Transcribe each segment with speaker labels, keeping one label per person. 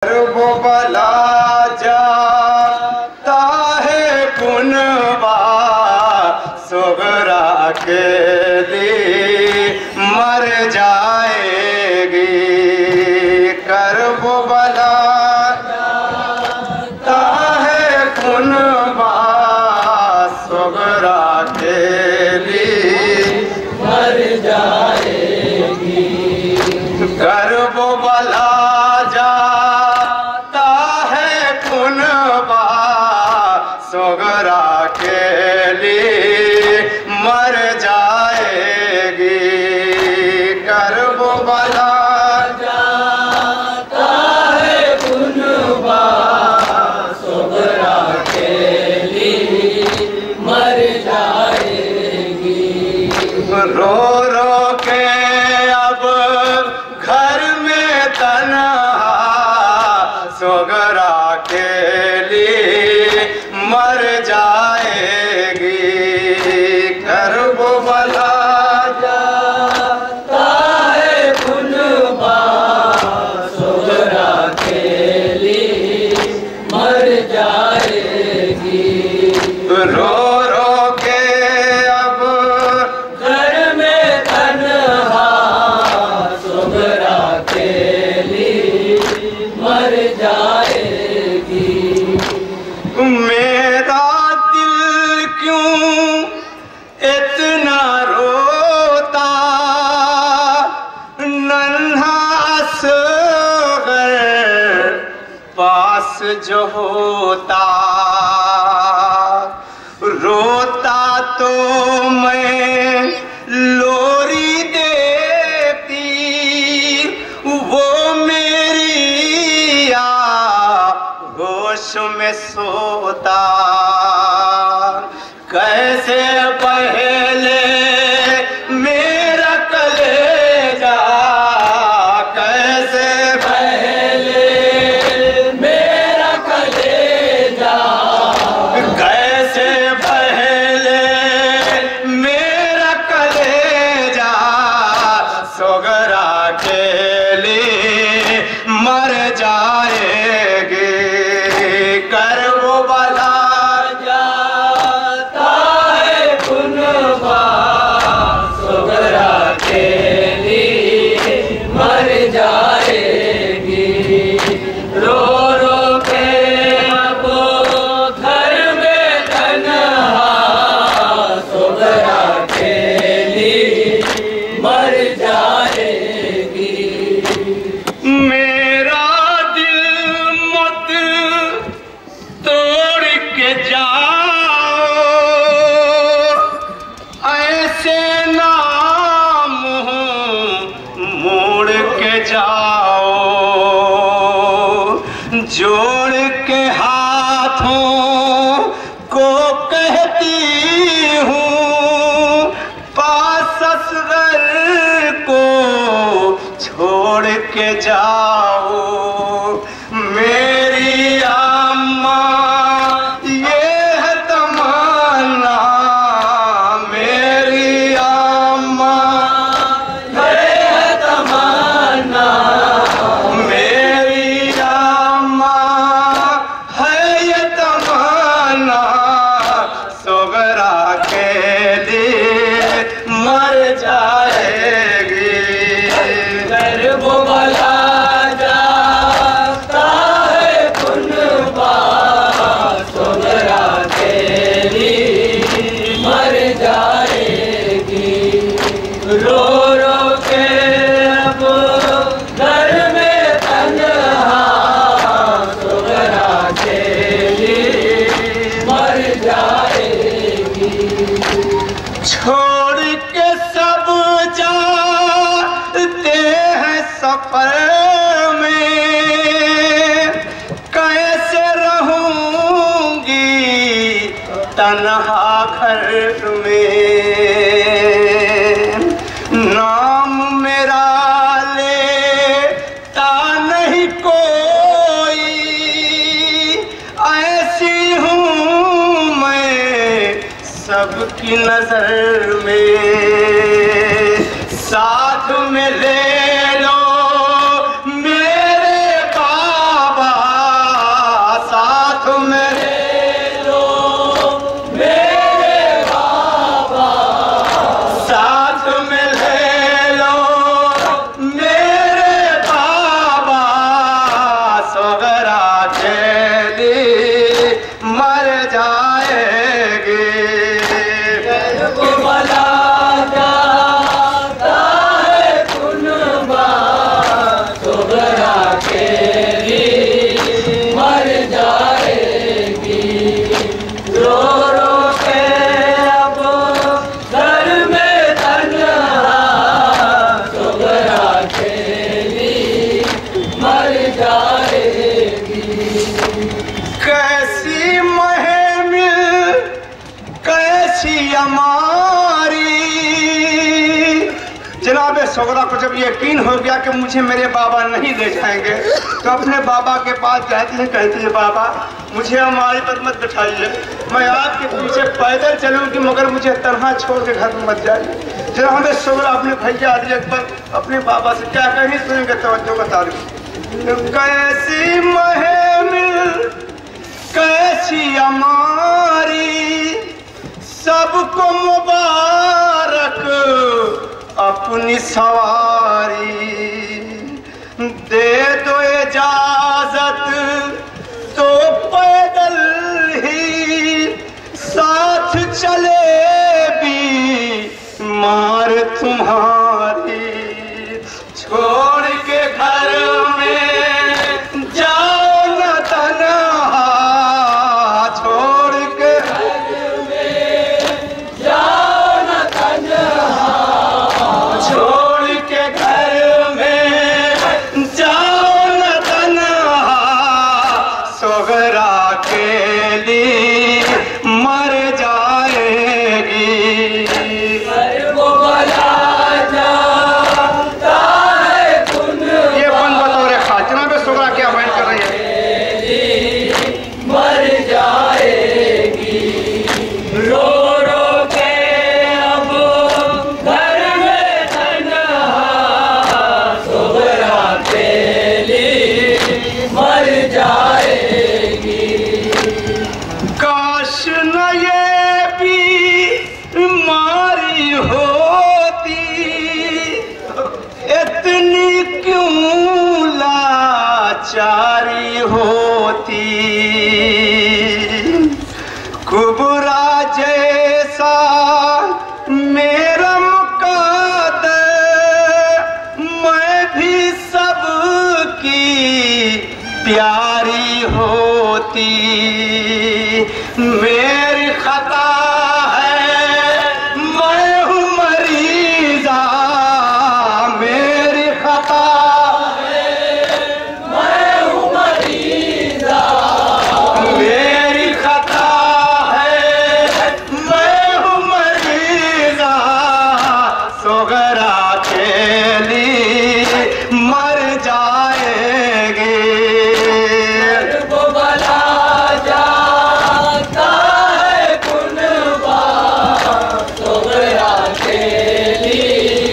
Speaker 1: वो भला जाता है कुनबा सुगरा के दी मर जाएगी। कर वो भला जाता है कुनबा सुगरा के दी मर जाएगी। कर वो भला सुगरा के लिए मर जाएगी। कर वो भला जाता है कुनबा सुगरा के लिए मर जाएगी। रो रो के अब घर में तन्हा सुगरा के लिए मर जाएगी। कर वो भला जाता है कुनबा सुगरा के लिए मर जाएगी। रो रो के अब घर में तन्हा सुगरा के लिए मर जाएगी। मेरा दिल क्यों इतना रोता, नन्हा असगर पास जो होता। रोता तो मैं लोरी देती, वो मेरी होश में सोता। कैसे पहले मेरा कलेजा, कैसे पहले मेरा कलेजा, कैसे पहले मेरा कलेजा सुगरा के लिए मर जाएगी। कर वो भला जाता है कुनबा सुगरा के लिए मर जाएगी। रो रो के अब घर में तन्हा सुगरा के लिए मर जाएगी। मेरा दिल मत तोड़ के जाओ, ऐसे ना मुँह मोड़ के जाओ। जोड़ के हाथों को कहती हूँ, पास असगर को छोड़ के जाओ। मेरी अम्मा ये है तमन्ना, मेरी अम्मा ये है तमन्ना, मेरी अम्मा है ये तमन्ना सुगरा के लिए मर जाएगी। कर वो भला जाता है कुनबा सुगरा के लिए मर जाएगी। रो रो के अब घर में तन्हा सुगरा के लिए मर जाएगी। छोड़ के सब जाते हैं सफर में, कैसे रहूंगी तन्हा घर में। नाम मेरा लेता नहीं कोई, ऐसी हूँ मैं सबकी नजर में। साथ में ले लो मेरे बाबा सोगरा को जब यकीन हो गया कि मुझे मेरे बाबा नहीं ले जाएंगे, तो अपने बाबा के पास जाती है, कहती है बाबा मुझे हमारे पर मत बिठाइए, मैं आपके पीछे पैदल चलूँगी मगर मुझे तनहा छोड़ के घर में मत जाइए। जब हमें सोगरा अपने भैया अली अकबर अपने बाबा से क्या कहीं सुनेंगे, तवज्जो का तारीफ। कैसी महमिल कैसी हमारी, सबको मुबारक अपनी सवारी, दे दो इजाजत तो पैदल ही साथ चले भी मार तुम्हारी, छोड़ के घर में जाओ न तन्हा, छोड़ के घर में जाओ न तन्हा, छोड़ के घर में जाओ न तन्हा, सोगरा के लिए मर जाएगी। वो बला जाता है कुन, ये कौन बतौर खातिमा पे सोगरा क्या बयान कर रही है? मर जाएगी रो रो के अब घर में तन्हा, सोगरा के लिए मर जाएगी। काश न ये बीमारी होती, इतनी क्यों लाचारी होती, कुबरा जैसा मेरा मुकद्दर, मैं भी सबकी प्यारी होती, मेरी खता है मैं हूँ मरीजा, मेरी खता है मैं हूँ मरीजा, मेरी खता है मैं हूँ मरीजा, सोगरा के लिए मर जाएगी। वो बला जाता है कुनबा, सोगरा के लिए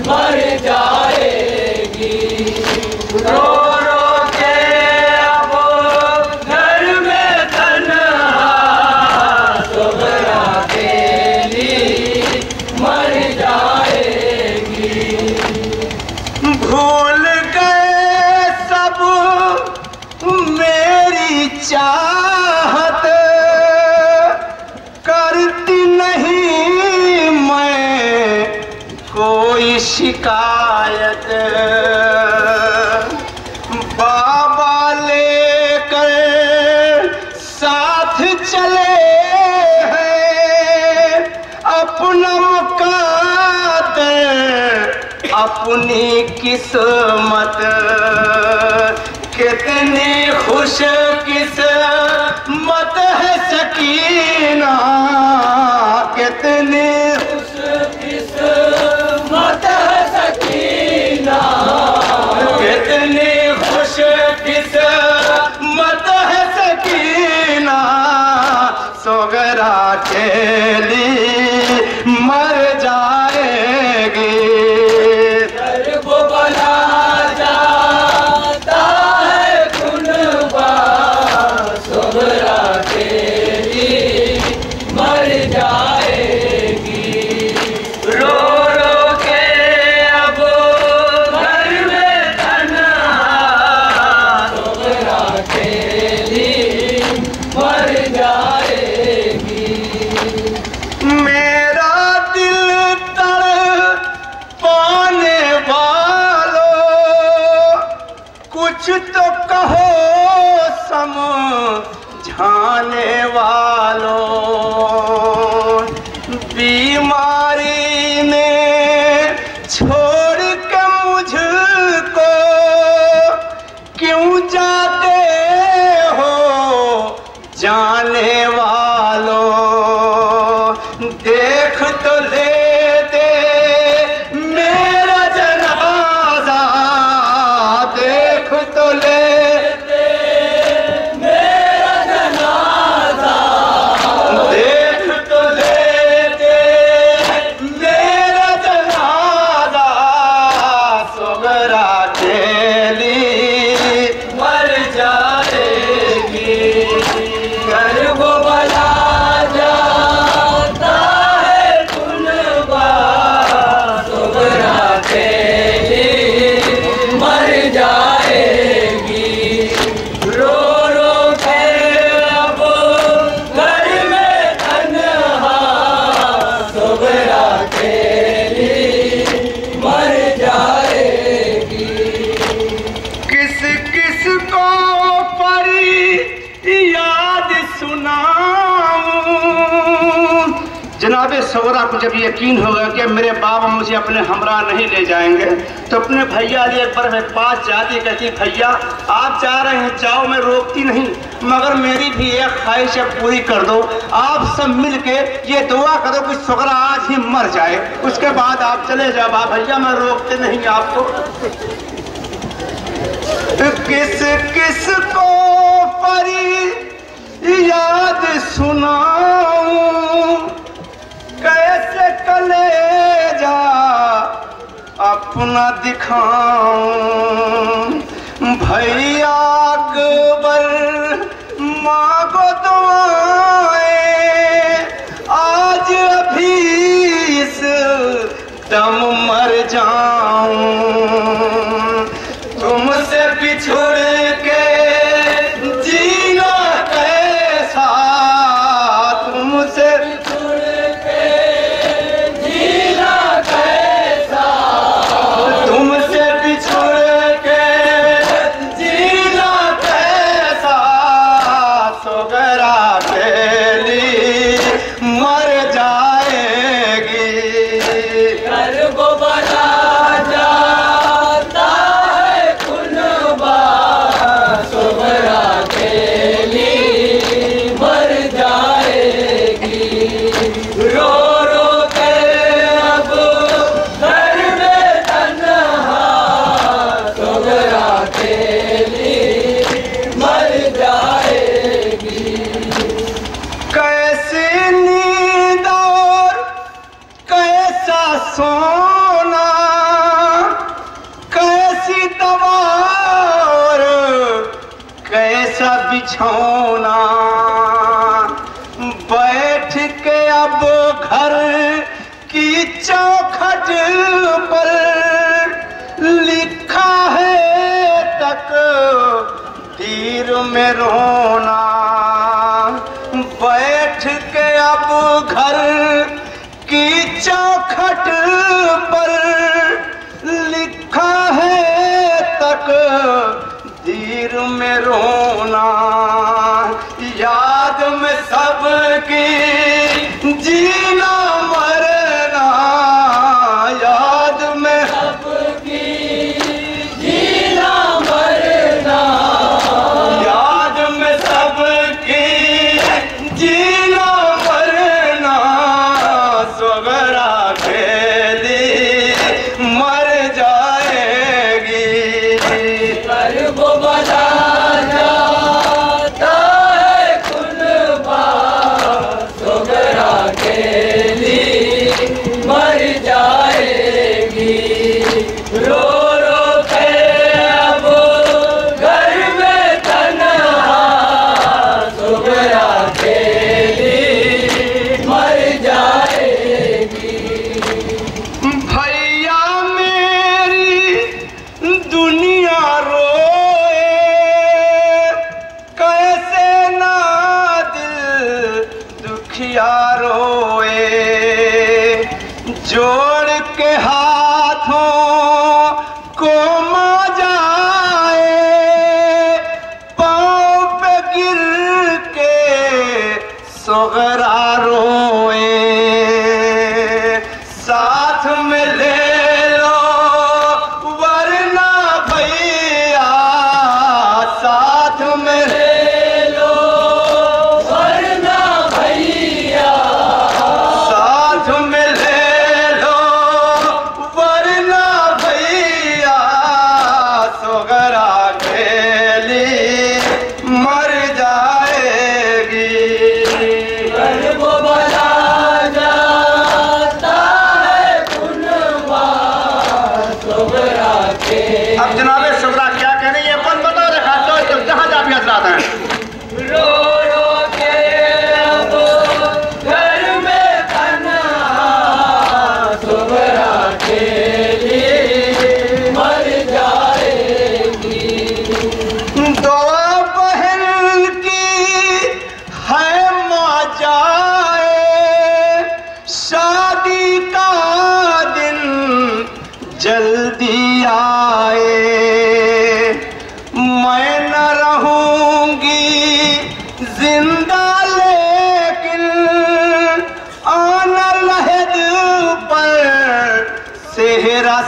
Speaker 1: मर जाएगी। रो रो के अब घर में तन्हा, सोगरा के लिए मर जाएगी। भूल गए सब मेरी चाहत, करती नहीं मैं कोई शिकायत, बाबा लेकर साथ चले हैं, अपना मुकद्दर अपनी किस्मत, कितनी खुश किस्मत है सकीना, कितनी खुश किस्मत है सकीना, कितनी खुश किस्मत है सकीना, सोगरा के लिए मर जाएगी। वो बला जाता है कुनबा, सोगरा के लिए मर जाएगी। रो रो के अब घर में तन्हा, सोगरा के लिए मर जाएगी। मेरा दिल तड़पाने वालों, कुछ तो कहो समझाने वालों, बीमारी में छोड़ के मुझको क्यों जाते हो जाने वालों, देख तो ले दे मेरा सुनाऊं। जनाबे सौरा को जब यकीन होगा कि मेरे बाबा मुझे अपने हमरा नहीं ले जाएंगे तो अपने भैया अली अकबर में पास जाती, कहती भैया आप जा रहे हैं जाओ, मैं रोकती नहीं, मगर मेरी भी एक ख्वाहिश पूरी कर दो। आप सब मिल के ये दुआ करो कि सौरा आज ही मर जाए, उसके बाद आप चले जाओ। भैया मैं रोकते नहीं आपको। किस किस को परी याद सुनाऊं, कैसे कलेजा अपना दिखाऊं। भैया अकबर मांगो दुआएं, आज अभी इस दम मर जाऊं। तुमसे बिछुड़ के जीना कैसा, तुमसे बिछुड़ के जीना कैसा, तुमसे बिछुड़ के जीना कैसा, सोगरा खेली मर जाएगी। घर को बना सोना, कैसी दवार कैसा बिछौना। बैठ के अब घर की चौखट पर लिखा है तकदीर में रोना। बैठ के अब घर की चौखट पर लिखा है तकदीर में रोना। याद में सबकी जीना मरना, याद में सबकी जीना मरना, याद में सबकी जीना मरना। सोगरा खेली मर जाएगी। घर को बना जाता है कुनबा, सोगरा खेली मर जाएगी। रो रो के अब घर में तन्हा, सोगरा खेली मर जाएगी। भैया मेरी दुनिया रोए, कैसे ना दिल दुखिया रोए। जोड़ के हाथों को मां जाए, पाँव पे गिर के सोगरा रोए। साथ में ले लो वरना भैया, साथ में ले लो वरना भैया, साथ में ले लो वरना भैया। सोगरा खेली मर जाएगी। घर को बना जाता है कुनबा, सोगरा खेली। अब जनाबे सोगरा क्या कह रही है अपन बताओ, देखा तो जहाँ जा भी हजरात हैं। रो रो के अब घर में तन्हा, सोगरा खेली मर जाएगी। दुआ बहन की है मां जाए, शादी का दिन जल्दी आए। मैं न रहूंगी जिंदा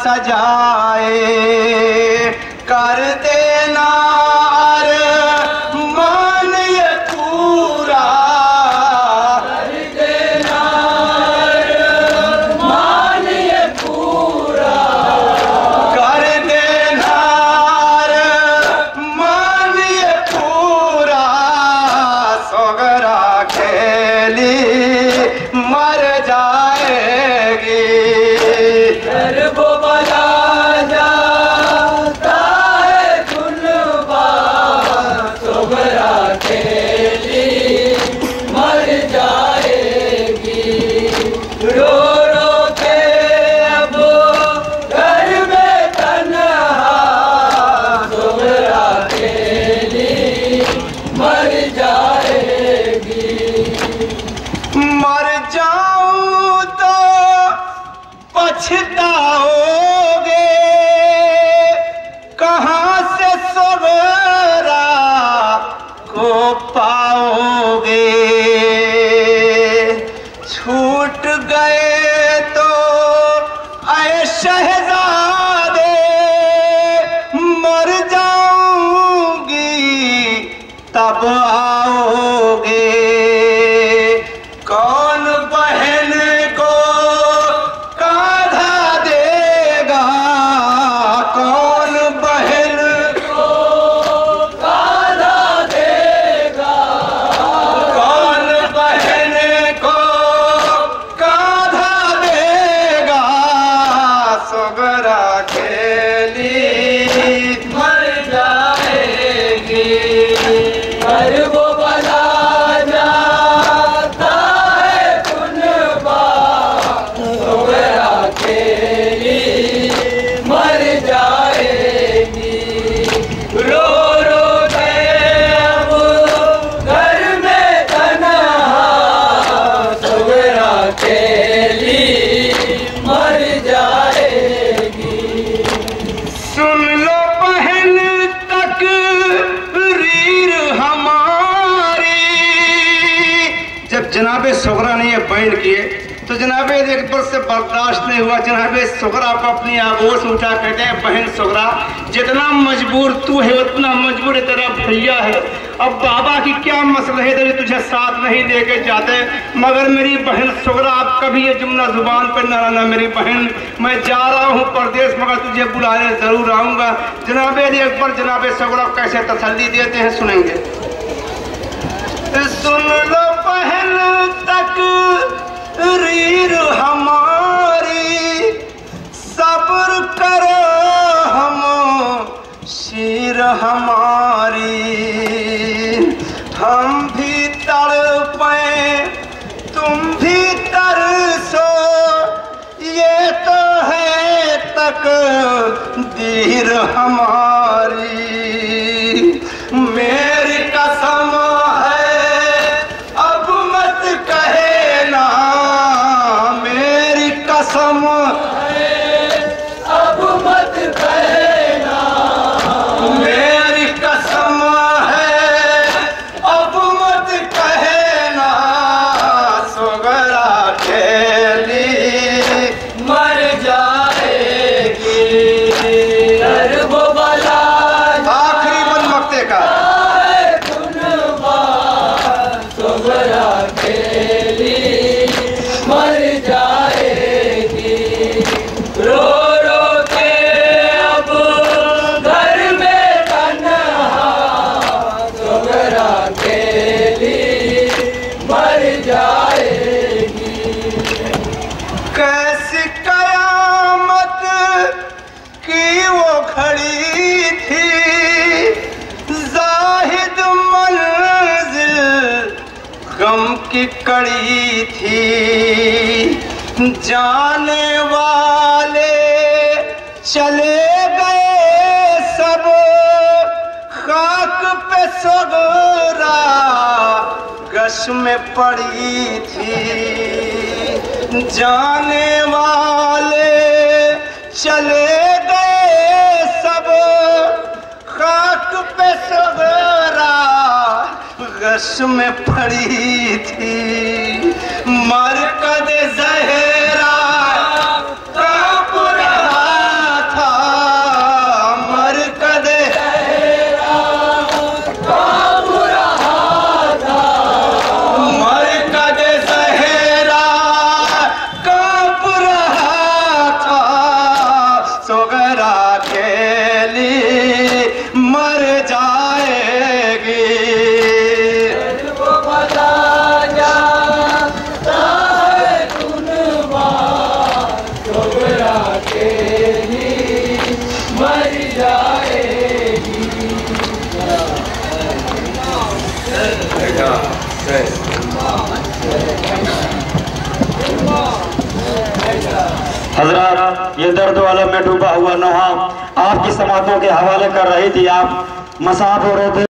Speaker 1: सजाए कर देना मान ये पूरा कर देना मान ये पूरा कर देना मान ये पूरा सोगरा खेली मर जाएगी वो बला जाता है गुलबा सोगरा खेली मर जाएगी रो रो के अब घर में तन्हा सोगरा खेली मर जाएगी मर जाऊं तो पछताओगे कहाँ से सोगरा को पाओगे छूट गए तो ऐ शहजादे मर जाऊंगी तब आओगे कौन बहन को काढ़ा देगा कौन बहन को काढ़ा देगा कौन बहन को काढ़ा देगा सोगरा खेली मर जाएगी हर वो बला जाता है गुलबा सोगरा खेली मर जाएगी रो रो के अब घर में तन्हा सोगरा खेली मर जाएगी सुन लो बहन तक रीर हमारी जब जनाबे सोगरा ने ये बयान किए तो जनाबे एक बार से बर्दाश्त नहीं हुआ जनाबे सोगरा को अपनी आगोश में उठा कहते हैं बहन सोगरा जितना मजबूर तू है उतना मजबूर है तेरा भैया है अब बाबा की क्या मसला है तेरे तुझे साथ नहीं लेके जाते मगर मेरी बहन सोगरा आप कभी ये जुमला जुबान पर न लाना मेरी बहन मैं जा रहा हूँ परदेश मगर तुझे बुलाने जरूर आऊँगा जनाबे एक बार जनाबे सोगरा कैसे तसल्ली देते हैं सुनेंगे सुन लो बहन तक रीर हमारी सब्र करो हम शीर हमारी हम भी तड़पे तुम भी तरसो ये तो है तकदीर हमारी मेरी कसम है अब मत कहना मेरी कसम है अब मत कहना मेरी कसम है अब मत कहना सोगरा खेली मर जाएगी अरे वो बला आखिरी बन मक्ते का सोगरा खेली मर जाएगी रो रो के अब घर में तन्हा सोगरा खेली मर जाएगी कैसी कयामत की वो खड़ी थी जाहिद मंजिल गम की कड़ी थी जाने वाले चले गए सब खाक पे सोगरा गश में पड़ी थी जाने वाले चले गए सब खाक पे सोगरा गश में पड़ी थी मरकद ज़हरा कांप रहा अकेली मर जाएगी।
Speaker 2: हजरत, ये दर्द वाला में डूबा हुआ नौहा आपकी समातों के हवाले कर रही थी। आप मसाब हो रहे थे।